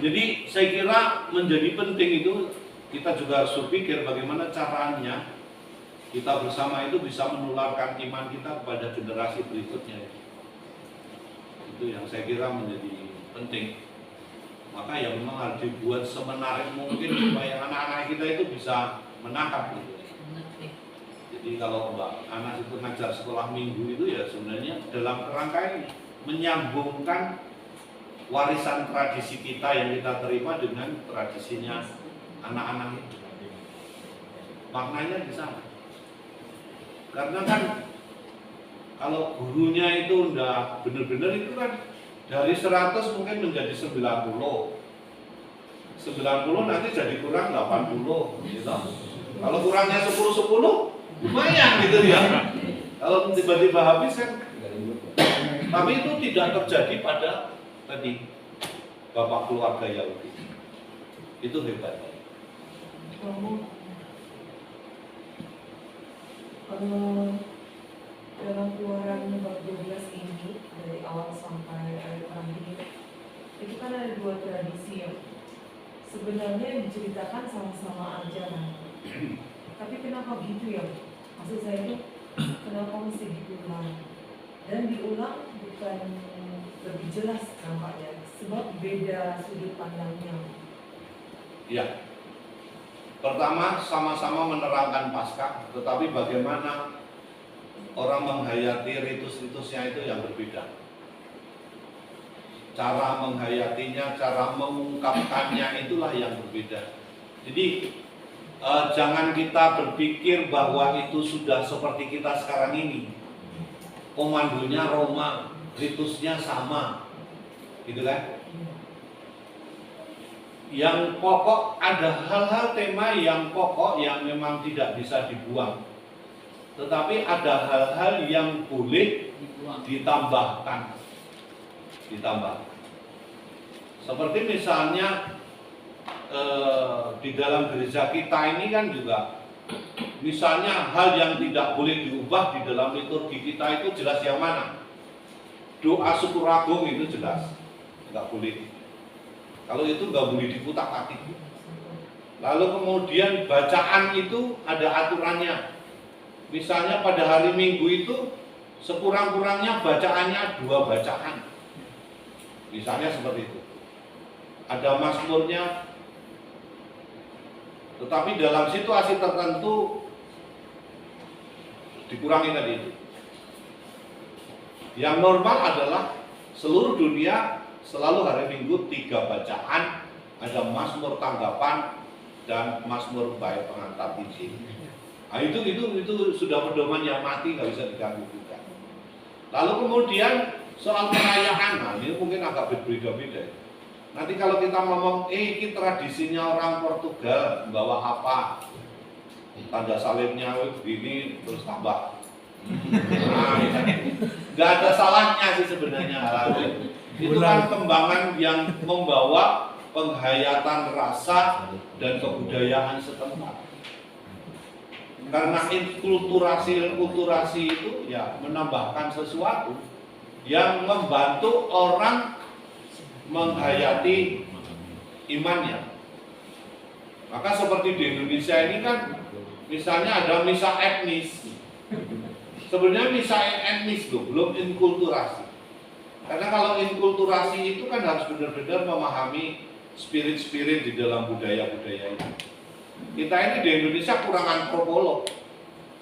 Jadi saya kira menjadi penting itu kita juga harus berpikir bagaimana caranya kita bersama itu bisa menularkan iman kita kepada generasi berikutnya. Itu yang saya kira menjadi penting. Maka ya memang harus dibuat semenarik mungkin supaya anak-anak kita itu bisa menangkap gitu. Jadi kalau Mbak Anas itu ngajar sekolah minggu itu ya sebenarnya dalam kerangka ini menyambungkan warisan tradisi kita yang kita terima dengan tradisinya anak-anak itu. Maknanya di sana. Karena kan kalau gurunya itu udah benar-benar itu kan dari 100 mungkin menjadi 90. 90 nanti jadi kurang 80 gitu. Kalau kurangnya 10 lumayan gitu ya. Kalau tiba-tiba habis kan. Tapi itu tidak terjadi pada tadi bapak keluarga Yahudi. Itu hebatnya. Dalam Keluaran bab 12 ini dari awal sampai ayat terakhir itu kan ada dua tradisi yang sebenarnya diceritakan sama-sama ajaran. Tapi kenapa gitu ya? Maksud saya itu kenapa mesti diulang? Dan diulang bukan lebih jelas nampaknya, sebab beda sudut pandangnya. Ya. Pertama sama-sama menerangkan Paskah, tetapi bagaimana orang menghayati ritus-ritusnya itu yang berbeda. Cara menghayatinya, cara mengungkapkannya itulah yang berbeda. Jadi jangan kita berpikir bahwa itu sudah seperti kita sekarang ini. Komandonya Roma, ritusnya sama, gitu kan? Yang pokok ada hal-hal tema yang pokok yang memang tidak bisa dibuang. Tetapi ada hal-hal yang boleh ditambahkan. Seperti misalnya di dalam gereja kita ini kan juga misalnya hal yang tidak boleh diubah di dalam liturgi kita itu jelas yang mana? Doa syukur agung itu jelas nggak boleh. Kalau itu nggak boleh diputar-atik. Lalu kemudian bacaan itu ada aturannya. Misalnya pada hari Minggu itu sekurang-kurangnya bacaannya 2 bacaan. Misalnya seperti itu. Ada mazmurnya. Tetapi dalam situasi tertentu dikurangi tadi itu. Yang normal adalah seluruh dunia selalu hari Minggu 3 bacaan, ada mazmur tanggapan dan mazmur baik pengantar izin. Nah, itu sudah pedoman yang mati, nggak bisa diganggu juga. Lalu kemudian soal perayaan, nah ini mungkin agak berbeda-beda. Nanti kalau kita ngomong, ini tradisinya orang Portugal bawa apa? Tanda salibnya begini terus tambah. Nah, nggak ada salahnya sih sebenarnya. Itu kan kembangan yang membawa penghayatan rasa dan kebudayaan setempat. Karena kulturasi itu ya menambahkan sesuatu yang membantu orang menghayati imannya. Maka seperti di Indonesia ini kan misalnya ada misa etnis. Sebenarnya misa etnis loh, belum inkulturasi. Karena kalau inkulturasi itu kan harus benar-benar memahami spirit-spirit di dalam budaya-budaya itu. Kita ini di Indonesia kurang antropolog.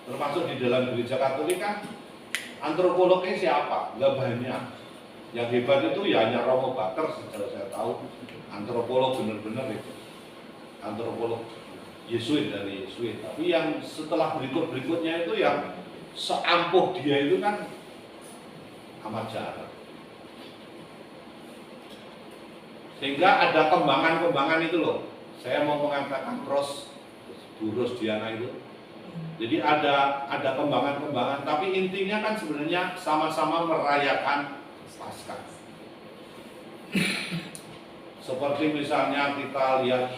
Termasuk di dalam gereja Katolik kan antropolognya siapa? Nggak banyak. Yang hebat itu ya hanya Romo Bakar, secara saya tahu. Antropolog benar-benar itu. Antropolog Yesuit dari Yesuit. Tapi yang setelah berikutnya itu yang seampuh dia itu kan amat jarang. Sehingga ada kembangan-kembangan itu loh. Saya mau mengatakan Bu Rosdiana itu. Jadi ada kembangan-kembangan, tapi intinya kan sebenarnya sama-sama merayakan Paskah. Seperti misalnya kita lihat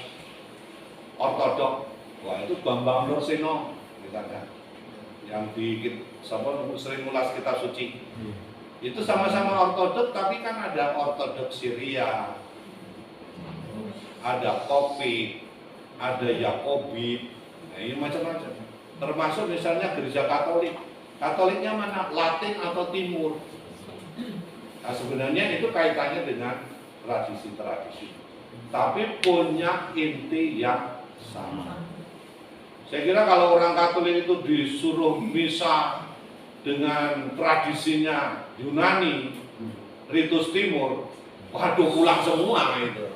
Ortodok, wah itu Bambang Nursino, misalnya, yang di Sri Mulas Kitab Suci. Itu sama-sama Ortodok, tapi kan ada Ortodok Syria, ada Koptik, ada Yakobit, nah ini macam-macam. Termasuk misalnya gereja Katolik. Katoliknya mana? Latin atau Timur. Nah sebenarnya itu kaitannya dengan tradisi-tradisi, tapi punya inti yang sama. Saya kira kalau orang Katolik itu disuruh misa dengan tradisinya Yunani, ritus Timur, waduh pulang semua itu.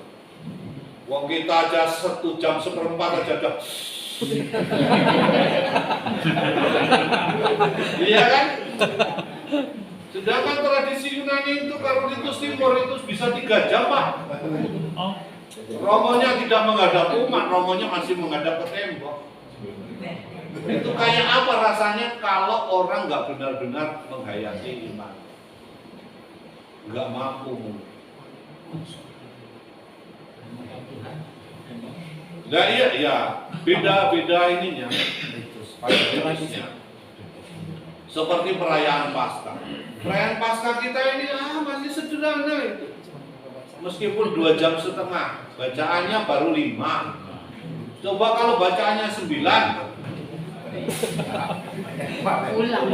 Wong kita aja 1 jam 1/4 aja dah. Iya kan? Sedangkan tradisi Yunani itu kalau ritus Timur itu bisa 3 jam Pak. Romonya tidak menghadap umat, romonya masih menghadap ke tembok. Itu kayak apa rasanya kalau orang nggak benar-benar menghayati iman, nggak mampu. Nah iya, beda-beda ininya, ritusnya. Seperti perayaan Paskah. Perayaan Paskah kita ini masih sederhana itu. Meskipun 2 jam setengah, bacaannya baru 5. Coba kalau bacaannya 9. Ulang.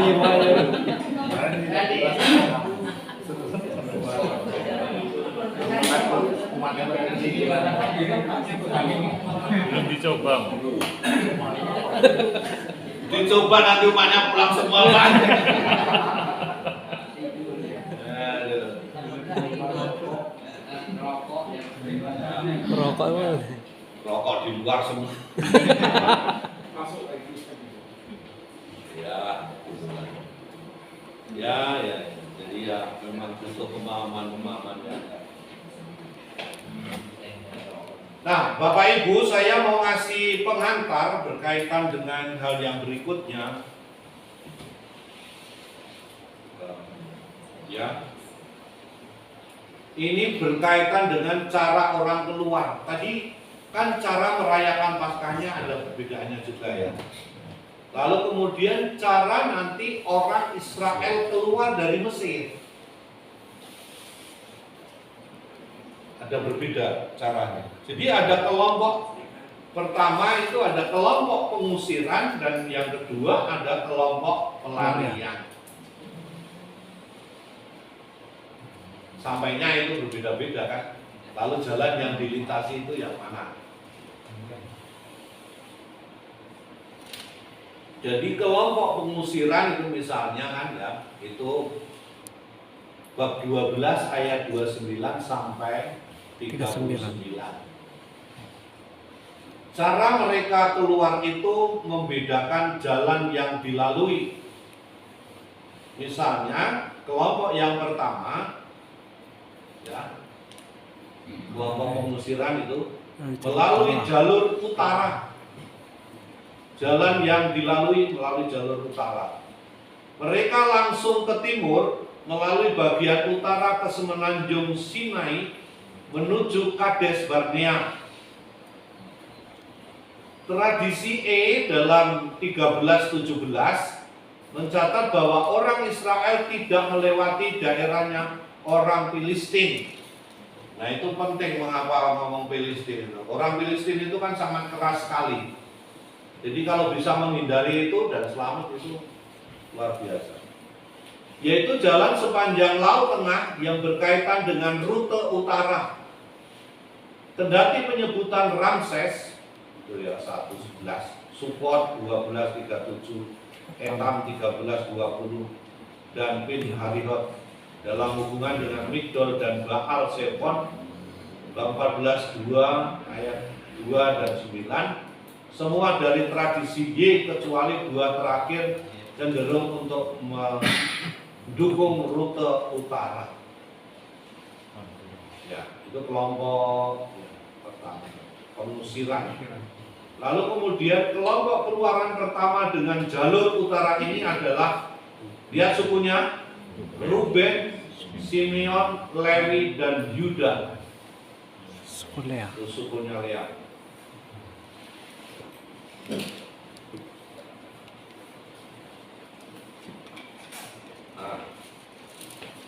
Belum dicoba. Dicoba nanti umatnya pulang semua Pak. Rokok apa? Rokok di luar semua. Ya. Jadi ya memang butuh pemahaman ya. Nah, Bapak Ibu, saya mau ngasih pengantar berkaitan dengan hal yang berikutnya. Ya. Ini berkaitan dengan cara orang keluar. Tadi kan cara merayakan Paskahnya ada perbedaannya juga ya. Lalu kemudian cara nanti orang Israel keluar dari Mesir. Ada berbeda caranya. Jadi ada kelompok pertama itu ada kelompok pengusiran dan yang kedua ada kelompok pelarian. Sampainya itu berbeda-beda kan. Lalu jalan yang dilintasi itu yang mana? Jadi kelompok pengusiran itu misalnya kan ya, itu bab 12 ayat 29 sampai 39. Cara mereka keluar itu membedakan jalan yang dilalui. Misalnya kelompok yang pertama ya, kelompok pengusiran itu melalui jalur utara. Jalan yang dilalui melalui jalur utara. Mereka langsung ke timur melalui bagian utara ke semenanjung Sinai menuju Kades Barnea. Tradisi E dalam 13:17 mencatat bahwa orang Israel tidak melewati daerahnya orang Filistin. Nah itu penting mengapa ngomong Filistin itu. Orang Filistin itu kan sangat keras sekali. Jadi kalau bisa menghindari itu dan selamat itu luar biasa. Yaitu jalan sepanjang Laut Tengah yang berkaitan dengan rute utara. Kendati penyebutan Ramses itu ya 1:11, Sukot 12:37, Etam 13:20 dan Pin Harihot dalam hubungan dengan Migdol dan Baal Zephon 14:2 ayat 2 dan 9. Semua dari tradisi Y kecuali 2 terakhir cenderung untuk mendukung rute utara. Ya, itu kelompok pertama, pengusiran. Lalu kemudian kelompok keluaran pertama dengan jalur utara ini adalah, lihat sukunya, Ruben, Simeon, Lewi, dan Yuda. Suku Lea. Itu sukunya Lea. Nah,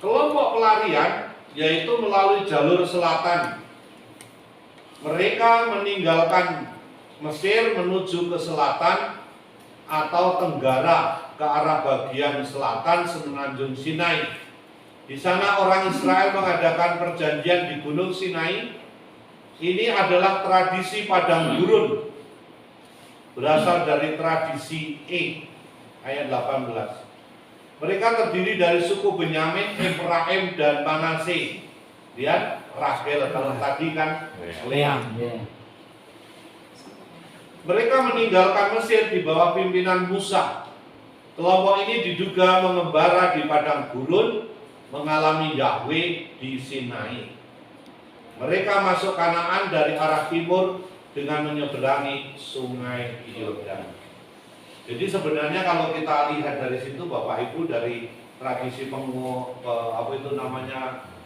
kelompok pelarian yaitu melalui jalur selatan. Mereka meninggalkan Mesir menuju ke selatan atau tenggara ke arah bagian selatan semenanjung Sinai. Di sana orang Israel mengadakan perjanjian di Gunung Sinai. Ini adalah tradisi padang gurun, berasal dari tradisi E, ayat 18. Mereka terdiri dari suku Benyamin, Efraim, dan Manase. Lihat, Rahel kalau tadi kan Lea. Mereka meninggalkan Mesir di bawah pimpinan Musa. Kelompok ini diduga mengembara di padang gurun, mengalami Yahweh di Sinai. Mereka masuk Kanaan dari arah timur dengan menyeberangi sungai Yordan. Jadi sebenarnya kalau kita lihat dari situ Bapak Ibu, dari tradisi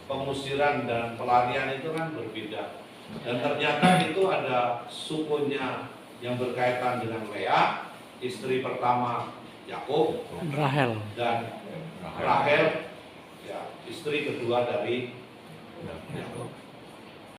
pengusiran dan pelarian itu kan berbeda. Dan ternyata itu ada sukunya yang berkaitan dengan Lea, istri pertama Yakub, Rahel. dan Rahel, ya, istri kedua dari Yakub.